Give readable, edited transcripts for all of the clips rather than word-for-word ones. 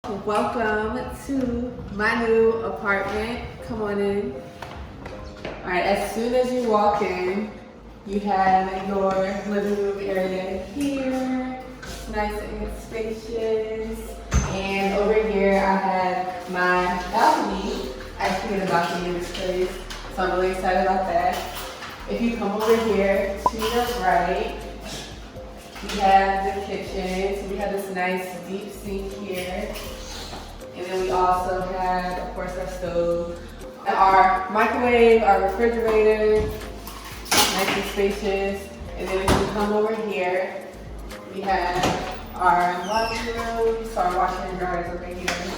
Welcome to my new apartment. Come on in. All right, as soon as you walk in, you have your living room area here. Nice and spacious. And over here, I have my balcony. I actually get a balcony in this place, so I'm really excited about that. If you come over here to the right, we have the kitchen. So we have this nice deep sink here. And then we also have, of course, our stove, our microwave, our refrigerator, nice and spacious. And then if you come over here, we have our laundry room, so our washer and dryer is over here.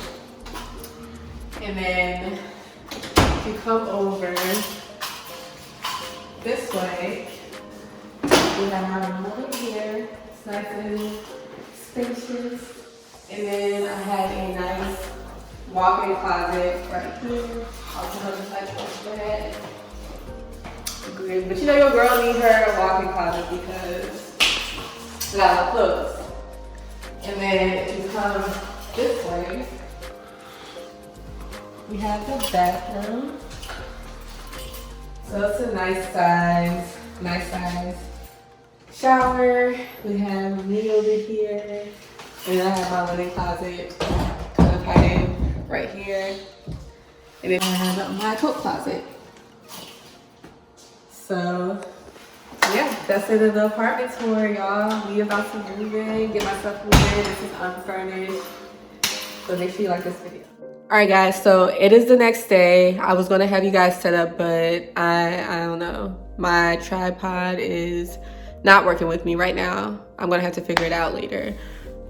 And then if you come over this way, we have our room over here. It's nice and spacious. And then I have a nice walk-in closet right here. Also have this like overhead. But you know your girl needs her walk-in closet because we got a lot of clothes. And then if you come this way, we have the bathroom. So it's a nice size shower. We have me over here. And then I have my linen closet kind of hiding right here. And then I have my coat closet. So yeah, that's it of the apartment tour, y'all. We about to move in, get my stuff moved in. This is Unfurnished. So make sure you like this video. All right, guys, so it is the next day. I was gonna have you guys set up, but I don't know. My tripod is not working with me right now. I'm gonna have to figure it out later.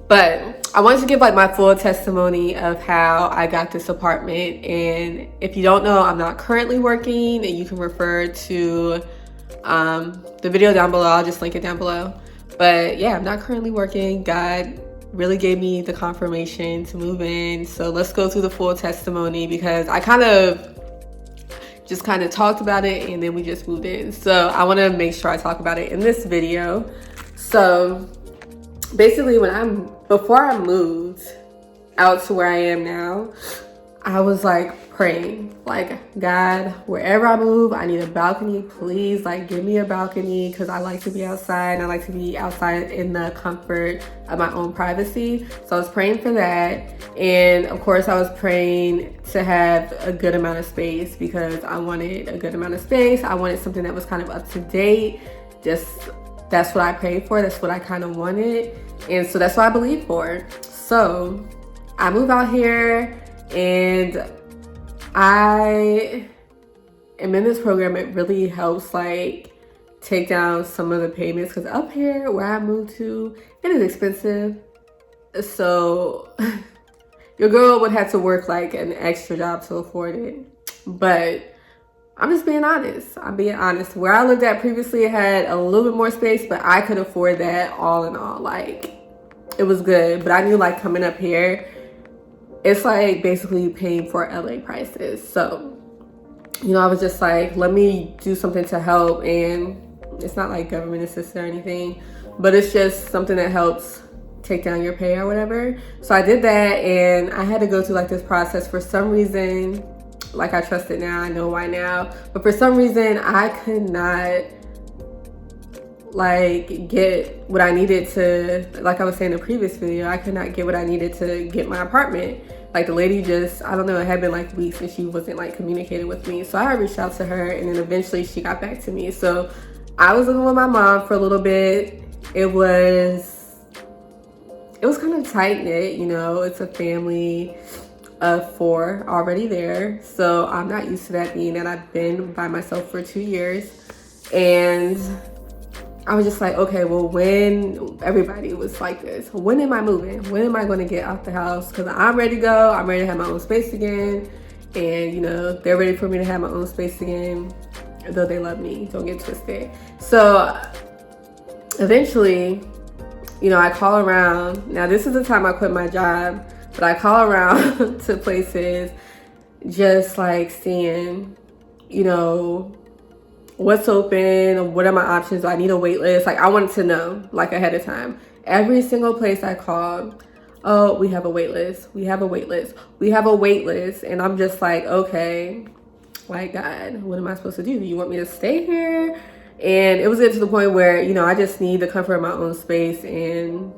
But I wanted to give like my full testimony of how I got this apartment. And if you don't know, I'm not currently working, and you can refer to the video down below. I'll just link it down below. But yeah, I'm not currently working. God really gave me the confirmation to move in. So let's go through the full testimony because I just talked about it and then we just moved in. So I want to make sure I talk about it in this video. So basically before I moved out to where I am now, I was like praying, like, God, wherever I move, I need a balcony, please, like give me a balcony, because I like to be outside and I like to be outside in the comfort of my own privacy. So I was praying for that. And of course I was praying to have a good amount of space because I wanted a good amount of space. I wanted something that was kind of up to date. That's what I prayed for. That's what I kind of wanted. And so that's what I believed for. So I move out here and I am in this program. It really helps like take down some of the payments because up here where I moved to, it is expensive. So your girl would have to work like an extra job to afford it. But I'm just being honest. I'm being honest. Where I lived at previously, it had a little bit more space, but I could afford that all in all. Like, it was good. But I knew like coming up here, it's like basically paying for LA prices. So, you know, I was just like, let me do something to help. And it's not like government assistance or anything, but it's just something that helps take down your pay or whatever. So I did that and I had to go through like this process for some reason. Like I trust it now, I know why now. But for some reason, I could not like get what I needed to, like I was saying in the previous video, I could not get what I needed to get my apartment. Like the lady just, I don't know, it had been like weeks and she wasn't like communicating with me. So I reached out to her and then eventually she got back to me. So I was living with my mom for a little bit. It was kind of tight knit, you know, it's a family of 4 already there. So I'm not used to that, being that I've been by myself for 2 years. And I was just like, okay, well, when everybody was like this, when am I moving? When am I going to get out the house? Because I'm ready to go. I'm ready to have my own space again. And, you know, they're ready for me to have my own space again, though they love me. Don't get twisted. So eventually, you know, I call around. Now, this is the time I quit my job. But I call around to places just like seeing, you know, what's open, what are my options, do I need a wait list? Like I wanted to know like ahead of time. Every single place I called, oh, we have a wait list. We have a wait list. We have a wait list. And I'm just like, okay, like, God, what am I supposed to do? Do you want me to stay here? And it was getting to the point where, you know, I just need the comfort of my own space. And,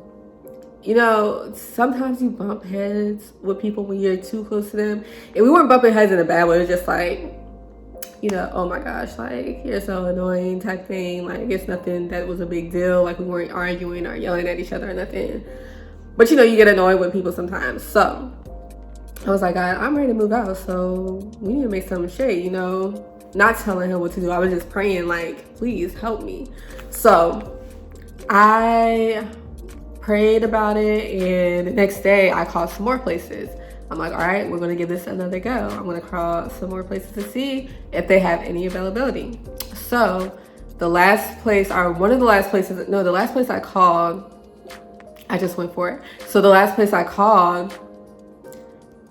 you know, sometimes you bump heads with people when you're too close to them. And we weren't bumping heads in a bad way. It was just like, you know, oh my gosh, like, you're so annoying type thing. Like, it's nothing that was a big deal. Like, we weren't arguing or yelling at each other or nothing. But, you know, you get annoyed with people sometimes. So I was like, I'm ready to move out. So we need to make something straight, you know, not telling her what to do. I was just praying, like, please help me. So I prayed about it. And the next day I called some more places. I'm like, all right, we're going to give this another go. I'm going to call some more places to see if they have any availability. So the last place, or one of the last places, no, the last place I called, I just went for it. So the last place I called,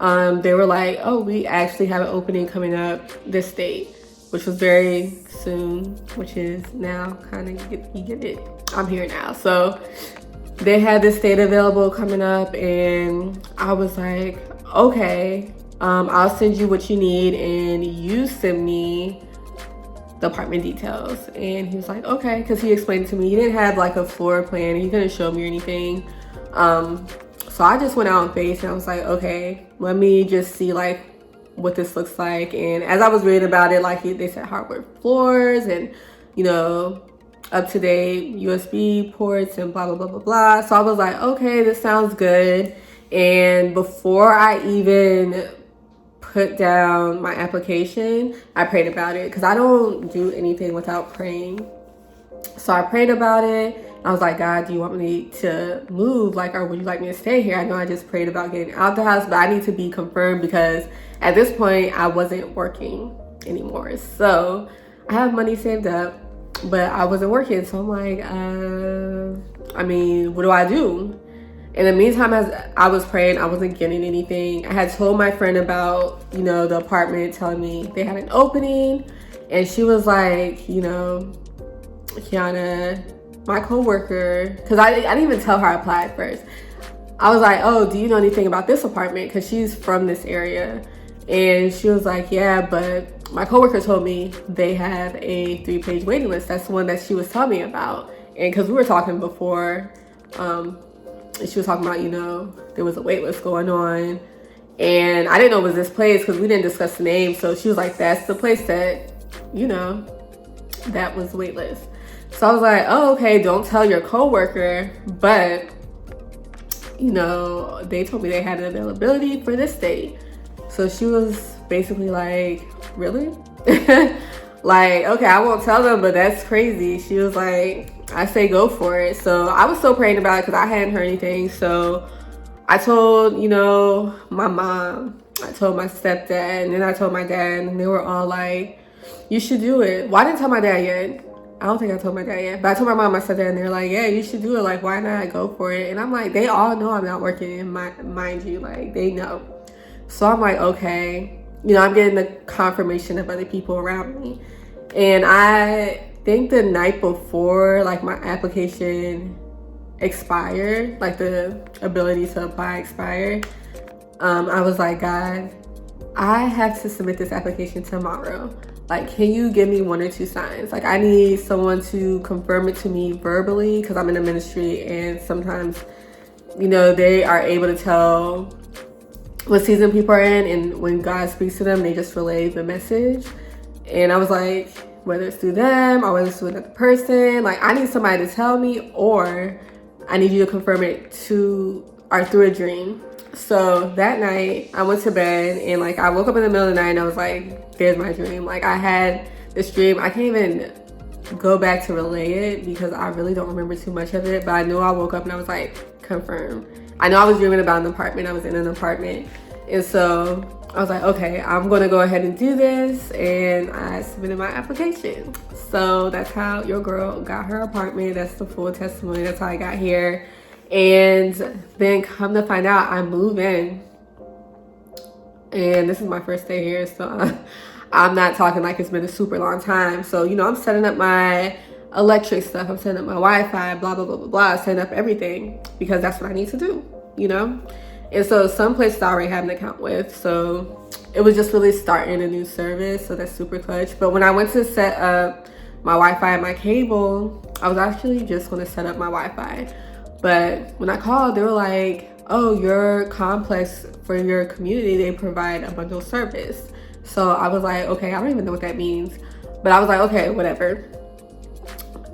they were like, oh, we actually have an opening coming up this date, which was very soon, which is now kind of, you get it. I'm here now. So they had this date available coming up, and I was like, okay, I'll send you what you need and you send me the apartment details. And he was like, okay, because he explained to me he didn't have like a floor plan, he couldn't show me or anything. So I just went out on faith and I was like, okay, let me just see like what this looks like. And as I was reading about it, like they said hardwood floors and, you know, up-to-date USB ports and blah blah blah blah blah. So I was like, okay, this sounds good. And before I even put down my application, I prayed about it, because I don't do anything without praying. So I prayed about it. I was like, God, do you want me to move, like, or would you like me to stay here? I know I just prayed about getting out the house, but I need to be confirmed, because at this point I wasn't working anymore. So I have money saved up, but I wasn't working. So I'm like, I mean, what do I do? In the meantime, as I was praying, I wasn't getting anything. I had told my friend about, you know, the apartment, telling me they had an opening. And she was like, you know, Kiona, my coworker, because I didn't even tell her I applied first. I was like, oh, do you know anything about this apartment? Because she's from this area. And she was like, yeah, but my coworker told me they have a 3-page waiting list. That's the one that she was telling me about. And because we were talking before, she was talking about, you know, there was a wait list going on. And I didn't know it was this place because we didn't discuss the name. So she was like, that's the place that, you know, that was the wait list. So I was like, oh, okay, don't tell your coworker. But, you know, they told me they had an availability for this date. So she was basically like, really? Like, okay, I won't tell them, but that's crazy. She was like, I say go for it. So I was still praying about it because I hadn't heard anything. So I told, you know, my mom, I told my stepdad, and then I told my dad, and they were all like, you should do it. Well, I didn't tell my dad yet. I don't think I told my dad yet, but I told my mom, my stepdad, and they're like, yeah, you should do it. Like, why not go for it? And I'm like, they all know I'm not working, mind you, like, they know. So I'm like, okay. You know, I'm getting the confirmation of other people around me. And I think the night before, like, my application expired, like the ability to apply expired, I was like, God, I have to submit this application tomorrow. Like, can you give me 1 or 2 signs? Like, I need someone to confirm it to me verbally, because I'm in a ministry and sometimes, you know, they are able to tell what season people are in, and when God speaks to them, they just relay the message. And I was like, whether it's through them or whether it's through another person, like, I need somebody to tell me, or I need you to confirm it through a dream. So that night I went to bed, and like, I woke up in the middle of the night and I was like, there's my dream. Like, I had this dream. I can't even go back to relay it because I really don't remember too much of it, but I know I woke up and I was like, confirmed. I know I was dreaming about an apartment. I was in an apartment. And so I was like, okay, I'm going to go ahead and do this. And I submitted my application. So that's how your girl got her apartment. That's the full testimony. That's how I got here. And then come to find out, I move in. And this is my first day here. So I'm not talking like it's been a super long time. So, you know, I'm setting up my electric stuff. I'm setting up my Wi-Fi, blah, blah, blah, blah, blah. Setting up everything because that's what I need to do. you know? And so some places I already have an account with. So it was just really starting a new service. So that's super clutch. But when I went to set up my Wi-Fi and my cable, I was actually just going to set up my Wi-Fi. But when I called, they were like, oh, your complex for your community, they provide a bundle service. So I was like, okay, I don't even know what that means. But I was like, okay, whatever.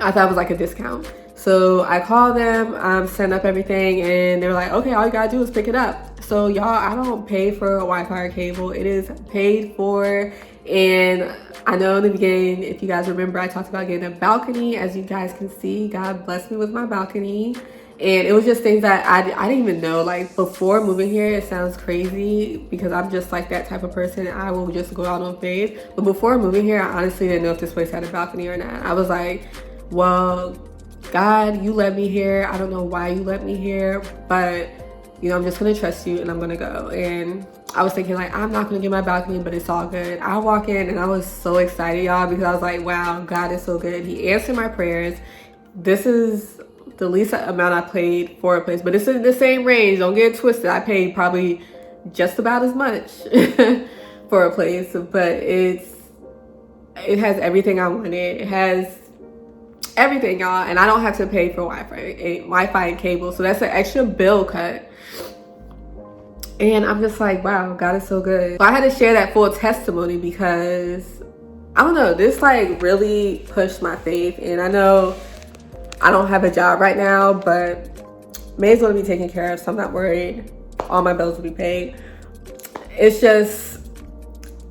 I thought it was like a discount. So I called them, set up everything, and they were like, okay, all you gotta do is pick it up. So y'all, I don't pay for a Wi-Fi or cable. It is paid for. And I know in the beginning, if you guys remember, I talked about getting a balcony. As you guys can see, God blessed me with my balcony. And it was just things that I didn't even know. Like before moving here, it sounds crazy because I'm just like that type of person. I will just go out on faith. But before moving here, I honestly didn't know if this place had a balcony or not. I was like, well, God, you let me here. I don't know why you let me here, but you know, I'm just gonna trust you and I'm gonna go. And I was thinking like, I'm not gonna get my balcony, but it's all good. I walk in and I was so excited, y'all, because I was like, wow, God is so good. He answered my prayers. This is the least amount I paid for a place, but it's in the same range. Don't get it twisted. I paid probably just about as much for a place, but it has everything I wanted. It has everything, y'all, and I don't have to pay for Wi-Fi and cable, so that's an extra bill cut. And I'm just like, wow, God is so good. So I had to share that full testimony because I don't know, this like really pushed my faith. And I know I don't have a job right now, but May's gonna be taken care of, so I'm not worried. All my bills will be paid. It's just,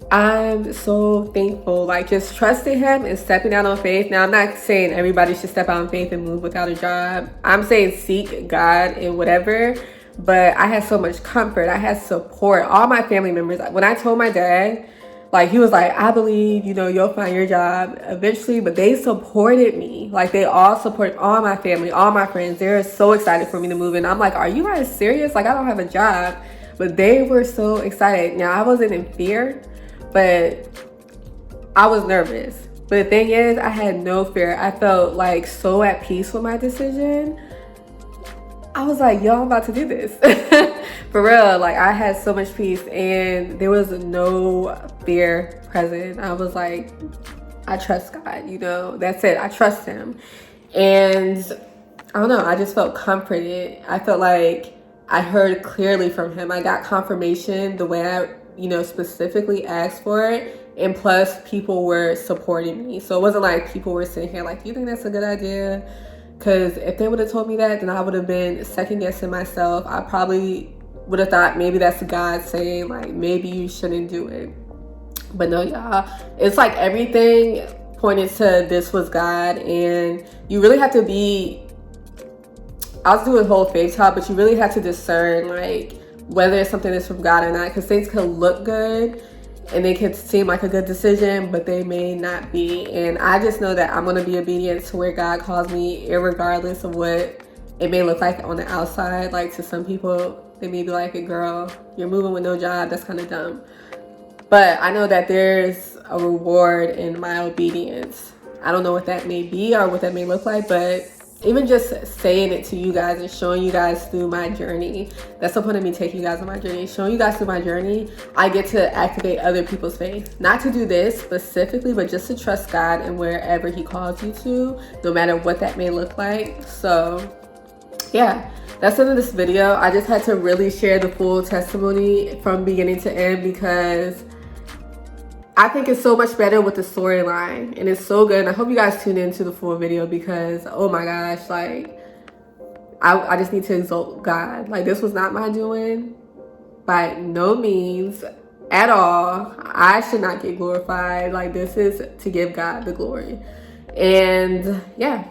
I'm so thankful, like just trusting him and stepping out on faith. Now, I'm not saying everybody should step out on faith and move without a job. I'm saying seek God in whatever, but I had so much comfort. I had support. All my family members, when I told my dad, like he was like, I believe, you know, you'll find your job eventually, but they supported me. Like they all support, all my family, all my friends. They're so excited for me to move in. I'm like, are you guys serious? Like I don't have a job, but they were so excited. Now I wasn't in fear, but I was nervous. But the thing is, I had no fear. I felt like so at peace with my decision. I was like, yo, I'm about to do this. For real, like I had so much peace and there was no fear present. I was like, I trust God, you know, that's it. I trust him. And I don't know, I just felt comforted. I felt like I heard clearly from him. I got confirmation the way I, you know, specifically asked for it. And plus people were supporting me. So it wasn't like people were sitting here like, you think that's a good idea? Because if they would have told me that, then I would have been second guessing myself. I probably would have thought maybe that's God saying like, maybe you shouldn't do it. But no, y'all, it's like everything pointed to this was God. And you really have to be, I was doing whole faith talk, but you really have to discern like whether it's something that's from God or not. Because things could look good and they could seem like a good decision, but they may not be. And I just know that I'm going to be obedient to where God calls me, irregardless of what it may look like on the outside. Like to some people, they may be like, girl, you're moving with no job. That's kind of dumb. But I know that there's a reward in my obedience. I don't know what that may be or what that may look like, but even just saying it to you guys and showing you guys through my journey, that's the point of me taking you guys on my journey. Showing you guys through my journey, I get to activate other people's faith. Not to do this specifically, but just to trust God and wherever he calls you to, no matter what that may look like. So yeah, that's the end of this video. I just had to really share the full testimony from beginning to end because I think it's so much better with the storyline and it's so good. And I hope you guys tune into the full video because, oh my gosh, like I just need to exalt God. Like this was not my doing by no means at all. I should not get glorified. Like this is to give God the glory. And yeah,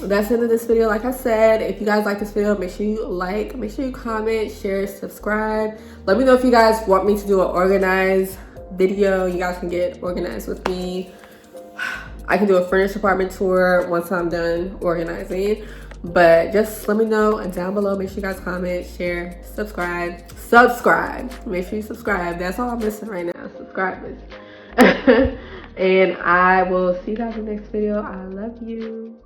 that's the end of this video. Like I said, if you guys like this video, make sure you like, make sure you comment, share, subscribe. Let me know if you guys want me to do an organized video. You guys can get organized with me. I can do a furnished apartment tour once I'm done organizing, but just let me know down below. Make sure you guys comment, share, subscribe. Make sure you subscribe. That's all I'm missing right now, subscribers. And I will see you guys in the next video. I love you.